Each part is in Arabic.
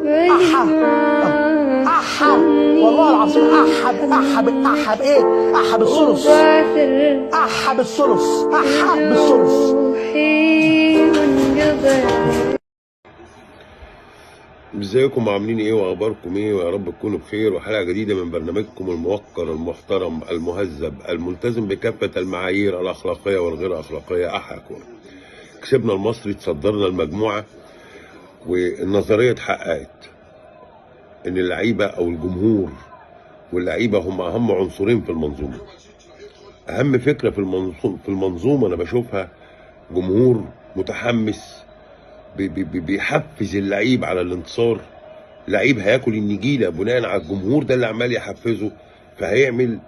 احب احب والله العظيم احب ايه؟ احب الثلث، احب الثلث، احب الثلث. ازيكم عاملين ايه واخباركم ايه؟ ويا رب تكونوا بخير، وحلقه جديده من برنامجكم الموقر المحترم المهذب الملتزم بكافه المعايير الاخلاقيه والغير اخلاقيه احا كوره. كسبنا المصري، تصدرنا المجموعه، والنظريه اتحققت ان اللعيبه او الجمهور واللعيبه هم اهم عنصرين في المنظومه. اهم فكره في المنظومه انا بشوفها جمهور متحمس بيحفز اللعيب على الانتصار. لعيب هياكل النجيله بناء على الجمهور ده اللي عمال يحفزه، فهيعمل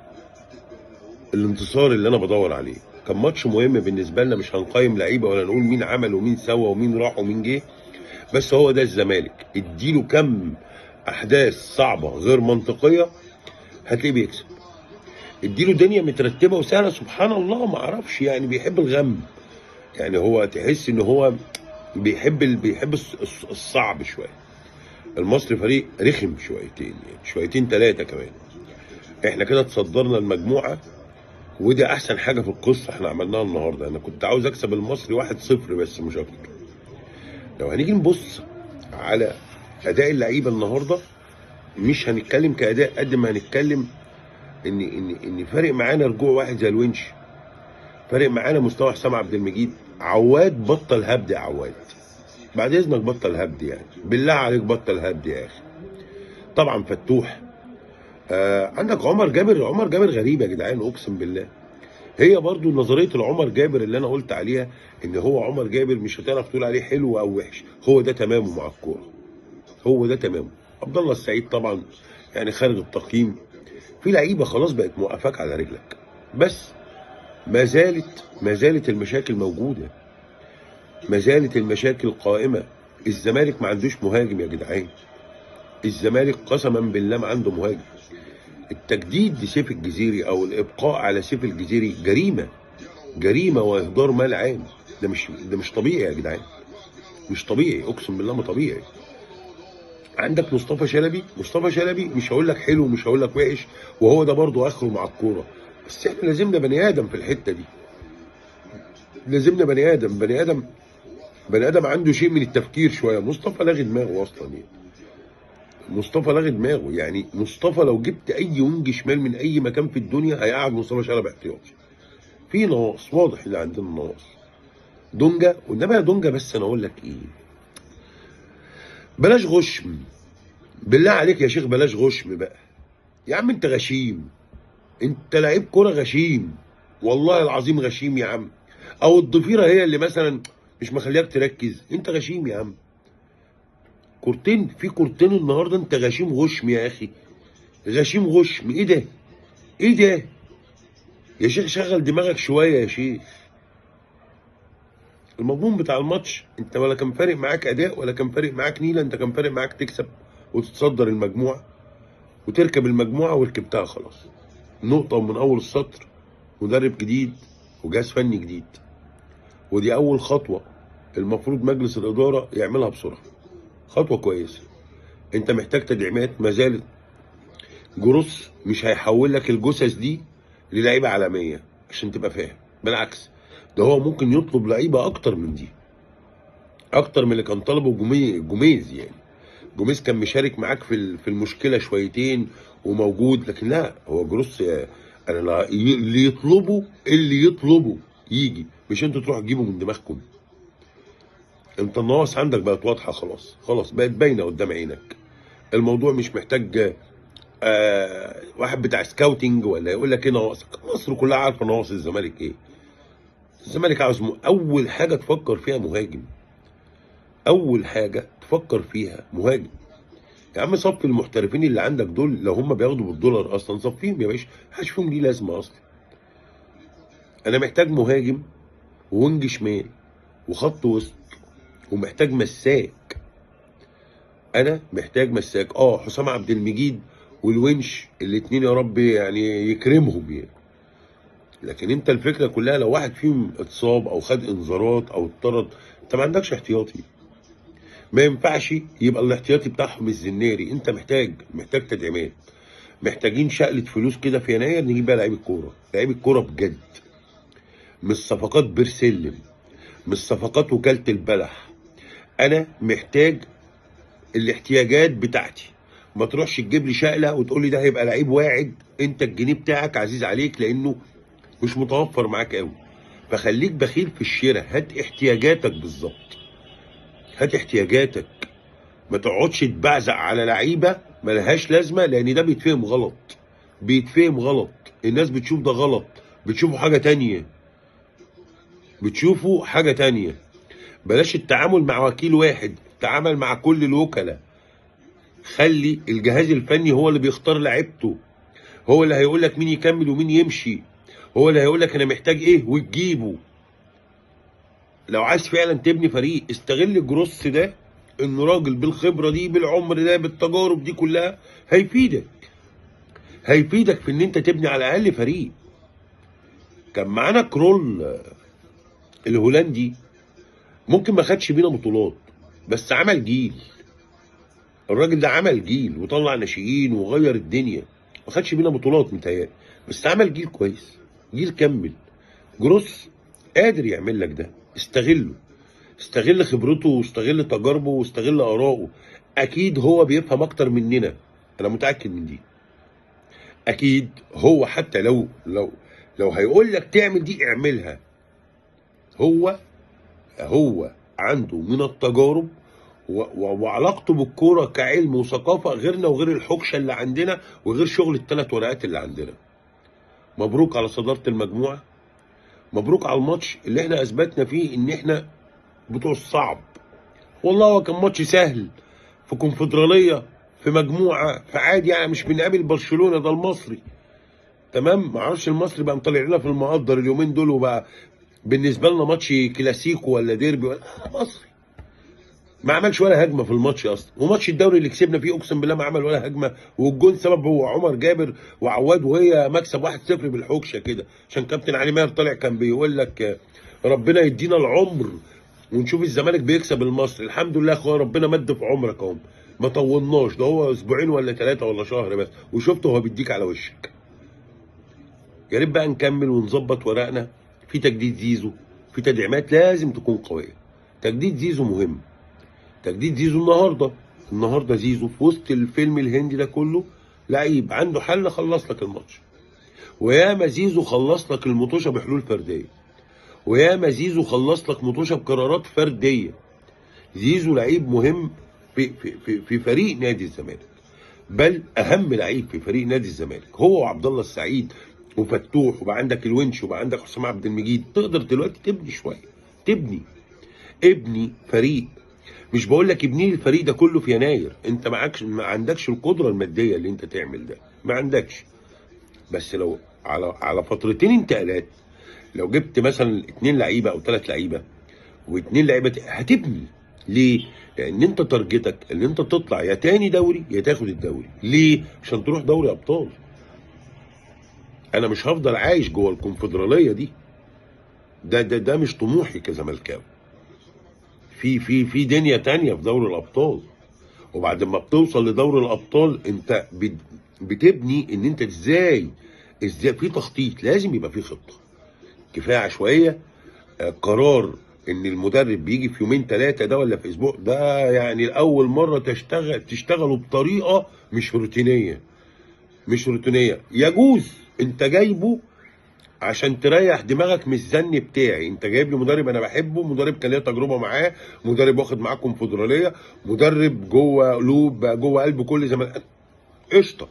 الانتصار اللي انا بدور عليه. كان ماتش مهم بالنسبه لنا، مش هنقيم لعيبه ولا نقول مين عمل ومين سوى ومين راح ومين جه، بس هو ده الزمالك. اديله كم احداث صعبه غير منطقيه هتلاقيه بيكسب. اديله دنيا مترتبه وسهله، سبحان الله ما اعرفش، يعني بيحب الغم. يعني هو تحس ان هو بيحب الصعب شويه. المصري فريق رخم شويتين، يعني شويتين ثلاثه كمان. احنا كده تصدرنا المجموعه، وده احسن حاجه في القصه احنا عملناها النهارده. انا كنت عاوز اكسب المصري 1-0 بس مش اكتر. لو هنيجي نبص على اداء اللعيبه النهارده، مش هنتكلم كاداء قد ما هنتكلم ان فارق معانا رجوع واحد زي الونش، فارق معانا مستوى حسام عبد المجيد. عواد بطل هبد يا عواد، بعد اذنك بطل هبد، يعني بالله عليك بطل هبد يا اخي. طبعا فتوح، عندك عمر جابر. عمر جابر غريب يا جدعان، اقسم بالله. هي برضو نظريه العمر جابر اللي انا قلت عليها، ان هو عمر جابر مش هتعرف تقول عليه حلو او وحش، هو ده تمامه مع الكوره، هو ده تمامه. عبد الله السعيد طبعا يعني خارج التقييم. في لعيبه خلاص بقت موقفاك على رجلك، بس ما زالت المشاكل موجوده، ما زالت المشاكل قائمه. الزمالك ما عندوش مهاجم يا جدعان، الزمالك قسما بالله ما عنده مهاجم. التجديد لسيف الجزيري او الابقاء على سيف الجزيري جريمه واهدار مال عام. ده مش طبيعي يا جدعان، مش طبيعي، اقسم بالله ما طبيعي. عندك مصطفى شلبي مش هقول لك حلو ومش هقول لك وحش، وهو ده برضه اخره مع الكوره، بس احنا لازمنا بني ادم في الحته دي. لازمنا بني ادم عنده شيء من التفكير شويه. مصطفى لاغي دماغه اصلا، يعني مصطفى لاغي دماغه. يعني مصطفى لو جبت اي وينج شمال من اي مكان في الدنيا هيقعد مصطفى شلبي احتياطي. في نواقص، واضح ان عندنا نواقص. دونجا، وانما يا دونجا بس انا اقول لك ايه، بلاش غشم، بالله عليك يا شيخ بلاش غشم بقى. يا عم انت غشيم، انت لعيب كوره غشيم، والله العظيم غشيم يا عم. او الضفيره هي اللي مثلا مش مخلياك تركز، انت غشيم يا عم. كورتين النهارده انت غشيم غشم يا اخي، غشيم غشم. ايه ده؟ ايه ده يا شيخ؟ شغل دماغك شويه يا شيخ. المضمون بتاع الماتش انت ولا كان فارق معاك اداء ولا كان فارق معاك نيله، انت كان فارق معاك تكسب وتتصدر المجموعه وتركب المجموعه، وركبتها خلاص. نقطه ومن اول السطر، مدرب جديد وجهاز فني جديد، ودي اول خطوه المفروض مجلس الاداره يعملها بسرعه. خطوه كويسه. انت محتاج تدعيمات ما زالت. جروس مش هيحول لك الجثث دي للعيبه عالميه عشان تبقى فاهم، بالعكس ده هو ممكن يطلب لعيبه اكتر من دي، اكتر من اللي كان طلبه جوميز. يعني جوميز كان مشارك معاك في المشكله شويتين وموجود، لكن لا، هو جروس انا اللي يطلبه يجي، مش انتوا تروحوا تجيبوا من دماغكم. انت النواقص عندك بقت واضحه، خلاص بقت باينه قدام عينك. الموضوع مش محتاج واحد بتاع سكاوتنج ولا يقول لك ايه نواقصك. مصر كلها عارفه نواقص الزمالك ايه. الزمالك عاوز اول حاجه تفكر فيها مهاجم، اول حاجه تفكر فيها مهاجم. يا عم صفي المحترفين اللي عندك دول، لو هم بياخدوا بالدولار اصلا صفيهم يا باشا، محدش فيهم ليه لازمه اصلا. انا محتاج مهاجم وونج شمال وخط وسط، ومحتاج مساك. انا محتاج مساك. حسام عبد المجيد والونش الاثنين يا رب يعني يكرمهم يعني. لكن انت الفكره كلها لو واحد فيهم اتصاب او خد انذارات او اتطرد، انت ما عندكش احتياطي. ما ينفعش يبقى الاحتياطي بتاعهم الزناري. انت محتاج تدعيمات، محتاجين شقلة فلوس كده في يناير نجيب بيها لعيب الكوره، لعيب الكوره بجد، مش صفقات بيرسلم، مش صفقات وكالة البلح. انا محتاج الاحتياجات بتاعتي. ما تروحش تجيب لي شقله وتقول لي ده هيبقى لعيب واعد، انت الجنيه بتاعك عزيز عليك لانه مش متوفر معاك قوي. فخليك بخيل في الشراء، هات احتياجاتك بالظبط، هات احتياجاتك. ما تقعدش تبعزق على لعيبه ملهاش لازمه، لان ده بيتفهم غلط، بيتفهم غلط. الناس بتشوف ده غلط، بتشوفوا حاجه تانية، بتشوفوا حاجه تانية. بلاش التعامل مع وكيل واحد، تعامل مع كل الوكلاء. خلي الجهاز الفني هو اللي بيختار لعيبته، هو اللي هيقول لك مين يكمل ومين يمشي، هو اللي هيقول لك انا محتاج ايه وتجيبه. لو عايز فعلا تبني فريق استغل الجروس ده، انه راجل بالخبره دي بالعمر ده بالتجارب دي كلها، هيفيدك، هيفيدك في ان انت تبني على الاقل فريق. كان معانا كرول الهولندي، ممكن ما خدش بينا بطولات بس عمل جيل. الراجل ده عمل جيل وطلع ناشئين وغير الدنيا، ما خدش بينا بطولات متهيألي بس عمل جيل كويس، جيل كمل. جروس قادر يعمل لك ده، استغله، استغل خبرته واستغل تجاربه واستغل آراءه. اكيد هو بيفهم اكتر مننا، انا متأكد من دي. اكيد هو حتى لو هيقول لك تعمل دي اعملها. هو عنده من التجارب وعلاقته بالكوره كعلم وثقافه غيرنا وغير الحكشه اللي عندنا وغير شغل الثلاث ورقات اللي عندنا. مبروك على صداره المجموعه، مبروك على الماتش اللي احنا اثبتنا فيه ان احنا بتوع الصعب. والله هو كان ماتش سهل في كونفدراليه، في مجموعه، في عادي يعني، مش بنقابل برشلونه ده المصري. تمام، معرفش المصري بقى مطلع لنا في المقدر اليومين دول وبقى بالنسبه لنا ماتش كلاسيكو ولا ديربي ولا مصري. ما عملش ولا هجمه في الماتش اصلا، وماتش الدوري اللي كسبنا فيه اقسم بالله ما عمل ولا هجمه، والجون سبب هو عمر جابر وعواد، وهي مكسب 1-0 بالحوكشه كده. عشان كابتن علي ماهر طالع كان بيقول لك ربنا يدينا العمر ونشوف الزمالك بيكسب المصري. الحمد لله يا اخويا ربنا مد في عمرك اهو، ما طولناش، ده هو اسبوعين ولا 3 ولا شهر بس وشفته هو بيديك على وشك. يا ريت بقى نكمل ونظبط ورقنا في تجديد زيزو، في تدعيمات لازم تكون قويه. تجديد زيزو مهم، تجديد زيزو النهارده زيزو في وسط الفيلم الهندي ده كله لعيب عنده حل خلص لك الماتش. وياما زيزو خلص لك المطوشه بحلول فرديه، وياما زيزو خلص لك مطوشه بقرارات فرديه. زيزو لعيب مهم في فريق نادي الزمالك، بل اهم لعيب في فريق نادي الزمالك هو وعبد الله السعيد وفتوح، وبقى عندك الونش، وبقى عندك حسام عبد المجيد. تقدر دلوقتي تبني شويه، ابني فريق. مش بقول لك ابني لي الفريق ده كله في يناير، انت ما عندكش القدره الماديه اللي انت تعمل ده، ما عندكش. بس لو على فترتين انتقالات، لو جبت مثلا 2 لعيبه او 3 لعيبه و2 لعيبه هتبني. ليه؟ لان انت تارجتك ان انت تطلع يا تاني دوري يا تاخد الدوري. ليه؟ عشان تروح دوري ابطال. انا مش هفضل عايش جوه الكونفدراليه دي، ده مش طموحي كزملكاوي. في دنيا تانية في دوري الابطال. وبعد ما بتوصل لدوري الابطال انت بتبني ان انت ازاي في تخطيط، لازم يبقى في خطه. كفايه عشوائيه. قرار ان المدرب بيجي في يومين 3 ده ولا في اسبوع ده، يعني لاول مره تشتغلوا بطريقه مش روتينيه. يجوز انت جايبه عشان تريح دماغك من الزن بتاعي. انت جايب لي مدرب انا بحبه، مدرب كان ليا تجربه معاه، مدرب واخد معاه كونفدراليه، مدرب جوه قلب كل زمان، قشطه.